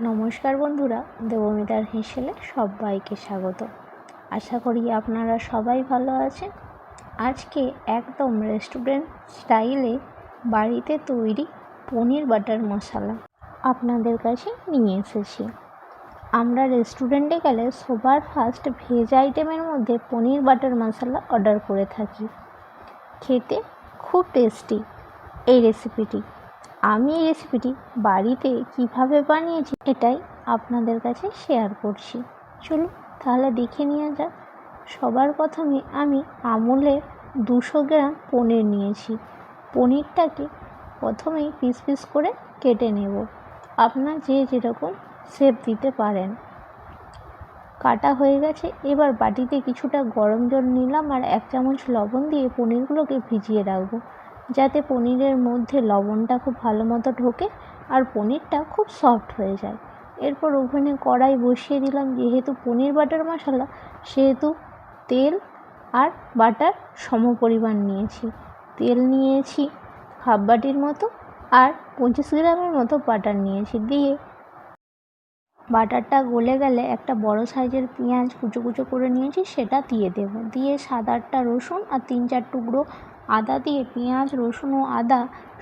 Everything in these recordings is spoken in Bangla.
নমস্কার বন্ধুরা, দেবমিতার হেসেলে সবাইকে স্বাগত। আশা করি আপনারা সবাই ভালো আছেন। আজকে একদম রেস্টুরেন্ট স্টাইলে বাড়িতে তৈরি পনির বাটার মশলা আপনাদের কাছে নিয়ে এসেছি। আমরা রেস্টুরেন্টে গেলে সবার ফার্স্ট ভেজ আইটেমের মধ্যে পনির বাটার মশলা অর্ডার করে থাকি। খেতে খুব টেস্টি এই রেসিপিটি। আমি এই রেসিপিটি বাড়িতে কিভাবে বানিয়েছি এটাই আপনাদের কাছে শেয়ার করছি। চলুন তাহলে দেখে নেওয়া যাক। সবার প্রথমে আমি আমুলের 200 গ্রাম পনির নিয়েছি। পনিরটাকে প্রথমেই পিস পিস করে কেটে নেব। আপনার যে যেরকম শেপ দিতে পারেন। কাটা হয়ে গেছে। এবার বাটিতে কিছুটা গরম জল নিলাম আর 1 চামচ লবণ দিয়ে পনিরগুলোকে ভিজিয়ে রাখবো, যাতে পনিরের মধ্যে লবণটা খুব ভালো মতো ঢোকে আর পনিরটা খুব সফট হয়ে যায়। এরপর ওভেনে কড়াই বসিয়ে দিলাম। যেহেতু পনির বাটার মশলা, সেহেতু তেল আর বাটার সমপরিমাণ নিয়েছি। তেল নিয়েছি হাফ বাটির মতো আর 25 গ্রামের মতো বাটার নিয়েছি। দিয়ে বাটারটা গলে গেলে একটা বড় সাইজের পেঁয়াজ কুচো কুচো করে নিয়েছি, সেটা দিয়ে দেব। দিয়ে 7-8টা রসুন আর 3-4 টুকরো আদা দিয়ে পেঁয়াজ, রসুন ও আদা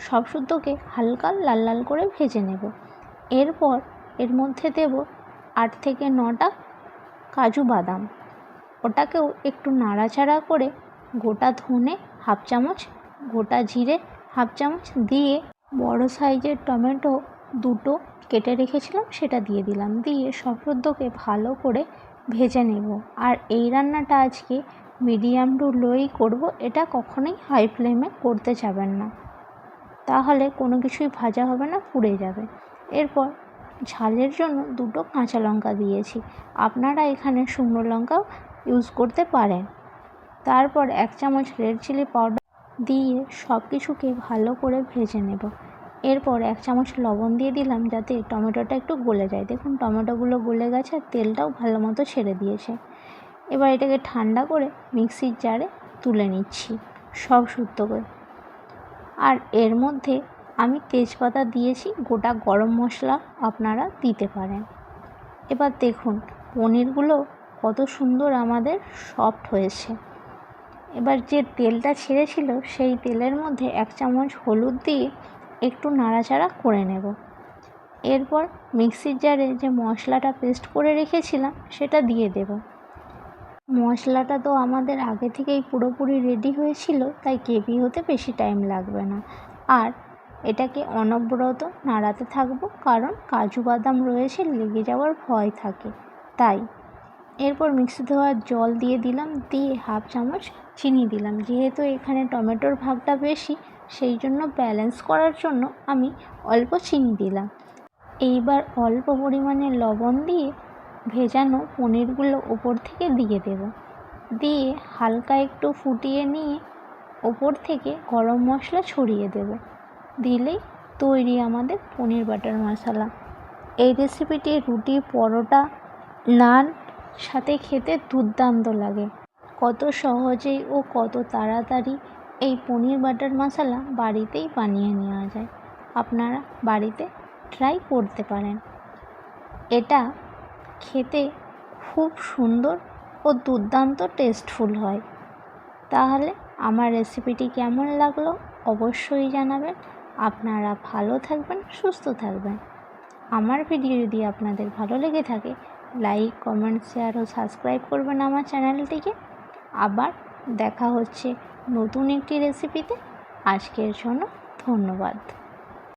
সব শুদ্ধকে হালকা লাল লাল করে ভেজে নেব। এরপর এর মধ্যে দেব 8 থেকে 9টা কাজু বাদাম। ওটাকেও একটু নাড়াচাড়া করে গোটা ধনে হাফ চামচ, গোটা জিরে হাফ চামচ দিয়ে বড় সাইজের টমেটো 2টো কেটে রেখেছিলাম, সেটা দিয়ে দিলাম। দিয়ে সব শুদ্ধকে ভালো করে ভেজে নেব। আর এই রান্নাটা আজকে মিডিয়াম টু লোই করব। এটা কখনোই হাই ফ্লেমে করতে যাবেন না, তাহলে কোনো কিছুই ভাজা হবে না, পুড়ে যাবে। এরপর ঝালের জন্য 2টো কাঁচা লঙ্কা দিয়েছি। আপনারা এখানে শুকনো লঙ্কাও ইউজ করতে পারেন। তারপর 1 চামচ রেড চিলি পাউডার দিয়ে সব কিছুকে ভালো করে ভেজে নেব। এরপর 1 চামচ লবণ দিয়ে দিলাম, যাতে টমেটোটা একটু গলে যায়। দেখুন টমেটোগুলো গলে গেছে আর তেলটাও ভালো মতো ছেড়ে দিয়েছে। এবার এটাকে ঠান্ডা করে মিক্সির জারে তুলে নিচ্ছি সব শুদ্ধ করে। আর এর মধ্যে আমি তেজপাতা দিয়েছি, গোটা গরম মশলা আপনারা দিতে পারেন। এবার দেখুন পনিরগুলো কত সুন্দর আমাদের সফট হয়েছে। এবার যে তেলটা ছেড়েছিল সেই তেলের মধ্যে 1 চামচ হলুদ দিয়ে একটু নাড়াচাড়া করে নেব। এরপর মিক্সির জারে যে মশলাটা পেস্ট করে রেখেছিলাম সেটা দিয়ে দেব। মশলাটা তো আমাদের আগে থেকেই পুরোপুরি রেডি হয়েছিল, তাই গ্রেভি হতে বেশি টাইম লাগবে না। আর এটাকে অনবরত নাড়াতে থাকবো, কারণ কাজু বাদাম রয়েছে, লেগে যাওয়ার ভয় থাকে তাই। এরপর মিক্সি ধোয়া জল দিয়ে দিলাম, দিয়ে হাফ চামচ চিনি দিলাম। যেহেতু এখানে টমেটোর ভাগটা বেশি, সেই জন্য ব্যালেন্স করার জন্য আমি অল্প চিনি দিলাম। এইবার অল্প পরিমাণে লবণ দিয়ে ভেজানো পনিরগুলো ওপর থেকে দিয়ে দেব। দিয়ে হালকা একটু ফুটিয়ে নিয়ে ওপর থেকে গরম মশলা ছড়িয়ে দেব। দিলেই তৈরি আমাদের পনির বাটার মশলা। এই রেসিপিটি রুটি, পরোটা, নান সাথে খেতে দুর্দান্ত লাগে। কত সহজেই ও কত তাড়াতাড়ি এই পনির বাটার মশলা বাড়িতেই বানিয়ে নেওয়া যায়। আপনারা বাড়িতে ট্রাই করতে পারেন। এটা খেতে খুব সুন্দর ও দুর্দান্ত টেস্টফুল হয়। তাহলে আমার রেসিপিটি কেমন লাগলো অবশ্যই জানাবেন। আপনারা ভালো থাকবেন, সুস্থ থাকবেন। আমার ভিডিও যদি আপনাদের ভালো লেগে থাকে, লাইক, কমেন্ট, শেয়ার ও সাবস্ক্রাইব করবেন আমার চ্যানেলটিকে। আবার দেখা হচ্ছে নতুন একটি রেসিপিতে। আজকের জন্য ধন্যবাদ।